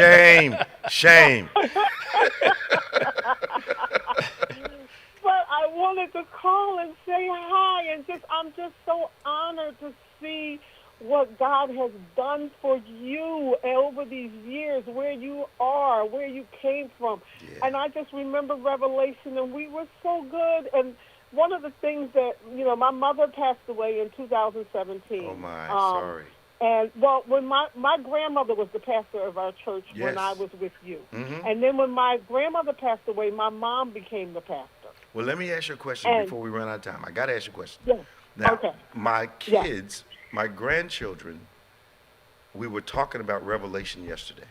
I wanted to call and say hi, and I'm just so honored to see what God has done for you over these years, where you are, where you came from. Yeah. And I just remember Revelation, and we were so good. And one of the things that, my mother passed away in 2017. Oh, my, sorry. And, well, when my grandmother was the pastor of our church when I was with you. And then when my grandmother passed away, my mom became the pastor. Well, let me ask you a question before we run out of time. I got to ask you a question. Yes. Now, my kids, my grandchildren, we were talking about Revelation yesterday.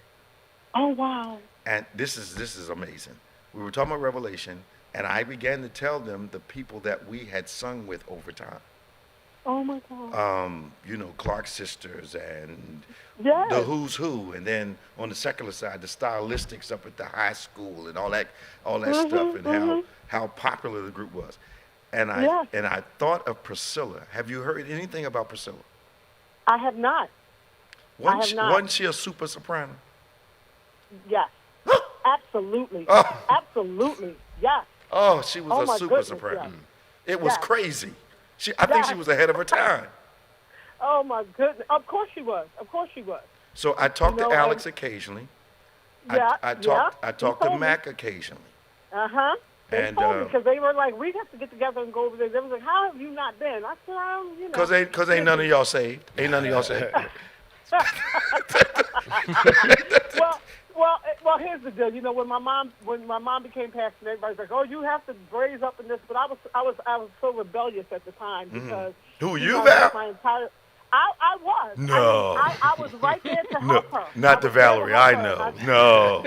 Oh, wow. And this is amazing. We were talking about Revelation, and I began to tell them the people that we had sung with over time. Oh, my God. Clark Sisters and the Who's Who, and then on the secular side, the Stylistics up at the high school and all that stuff, and how popular the group was. And I thought of Priscilla. Have you heard anything about Priscilla? I have not. Wasn't she a super soprano? Yes. Absolutely. Oh. Absolutely. Yes. Oh, she was a super soprano. Yes. It was crazy. I think she was ahead of her time. Oh, my goodness. Of course she was. So I talked to Alex occasionally. I talked to Mac occasionally. Uh-huh. They told me because they were like, we have to get together and go over there. They was like, how have you not been? I said, Because ain't none of y'all saved. Ain't none of y'all saved. Well, here's the deal. When my mom became pastor, everybody's like, "Oh, you have to raise up in this." But I was so rebellious at the time because Who you, Val? I was. No. I was right there to help her. Not the Valerie. I know. No.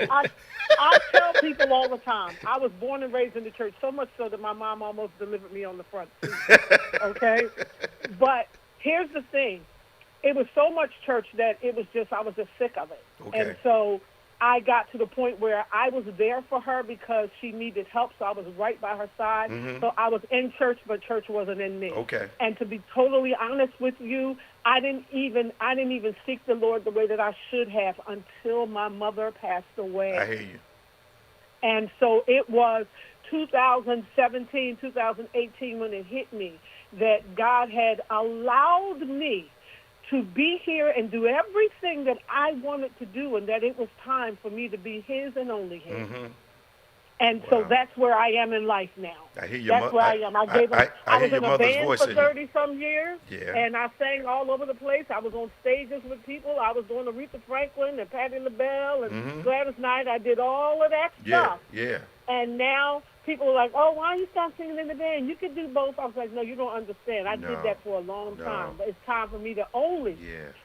I tell people all the time, I was born and raised in the church, so much so that my mom almost delivered me on the front seat. Okay, but here's the thing. It was so much church that I was just sick of it. Okay. And so I got to the point where I was there for her because she needed help, so I was right by her side. So I was in church, but church wasn't in me. Okay. And to be totally honest with you, I didn't even seek the Lord the way that I should have until my mother passed away. I hear you. And so it was 2017, 2018 when it hit me that God had allowed me to be here and do everything that I wanted to do, and that it was time for me to be His and only His. And so that's where I am in life now. I hear your That's where I am. I was in a band for 30-some years, and I sang all over the place. I was on stages with people. I was doing Aretha Franklin and Patti LaBelle and Gladys Knight. I did all of that stuff. Yeah. And now people are like, oh, why don't you stop singing in the band? You could do both. I was like, no, you don't understand. I did that for a long time. But it's time for me to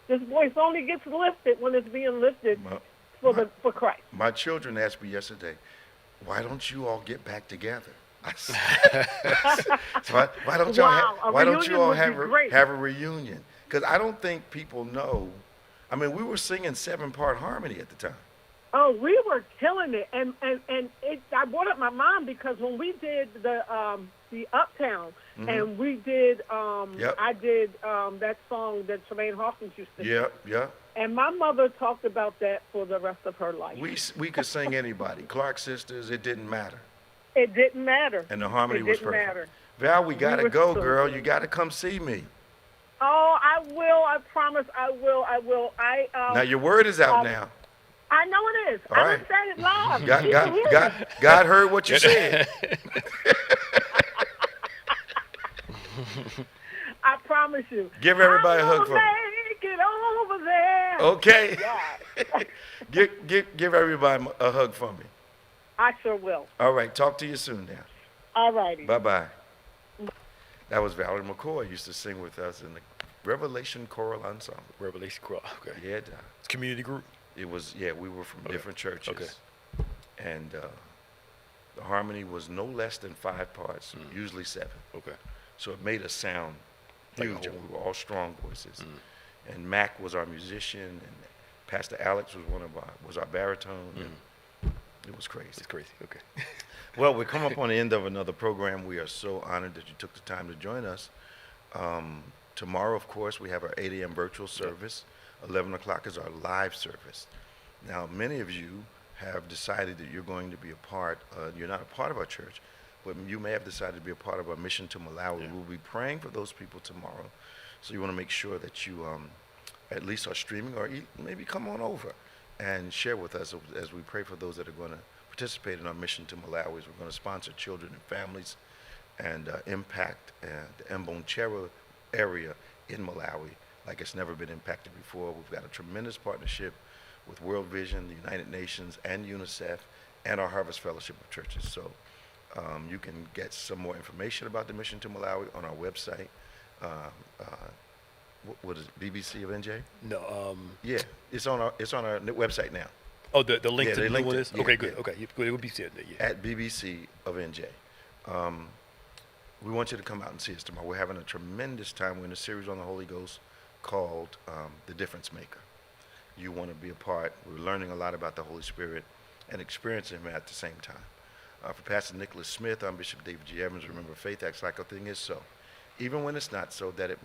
this voice only gets lifted when it's being lifted for Christ. My children asked me yesterday, why don't you all get back together? I said, why don't you all have a reunion? Because I don't think people know. I mean, we were singing 7-part harmony at the time. Oh, we were killing it, and I brought up my mom because when we did the Uptown, and we did I did that song that Tremaine Hawkins used to do. Yep. And my mother talked about that for the rest of her life. We could sing anybody. Clark Sisters, it didn't matter. It didn't matter. And the harmony was perfect. Matter. Val, we got to go, girl. You got to come see me. Oh, I will. I promise I will. Now, your word is out now. I know it is. I didn't say it live. God heard what you said. I promise you. Give everybody a hug for me. Make it over there. Okay. Yeah. give everybody a hug for me. I sure will. All right. Talk to you soon now. All righty. Bye-bye. That was Valerie McCoy. Used to sing with us in the Revelation Choral Ensemble. Revelation Choral. Okay. Yeah. It's a community group. It was. Yeah. We were from different churches. Okay. And the harmony was no less than 5 parts, usually 7. Okay. So it made us sound huge. And we were all strong voices. And Mac was our musician, and Pastor Alex was our baritone. And it was crazy. It's crazy. Okay. Well, we come up on the end of another program. We are so honored that you took the time to join us. Tomorrow, of course, we have our 8 a.m. virtual service. 11 o'clock is our live service. Now, many of you have decided that you're going to be a part, you're not a part of our church, but you may have decided to be a part of our mission to Malawi. We'll be praying for those people tomorrow. So you want to make sure that you at least are streaming, or maybe come on over and share with us as we pray for those that are going to participate in our mission to Malawi. We're going to sponsor children and families and impact the Mbonchera area in Malawi like it's never been impacted before. We've got a tremendous partnership with World Vision, the United Nations, and UNICEF, and our Harvest Fellowship of Churches. So you can get some more information about the mission to Malawi on our website. What is it, BBC of NJ? No. Yeah, it's on our website now. Oh, the link to the new one is? Yeah, okay, good. Okay, it would be said there. Yeah. At BBC of NJ. We want you to come out and see us tomorrow. We're having a tremendous time. We're in a series on the Holy Ghost called The Difference Maker. You want to be a part. We're learning a lot about the Holy Spirit and experiencing Him at the same time. For Pastor Nicholas Smith, I'm Bishop David G. Evans. Remember, faith acts like a thing is so, even when it's not so, that it might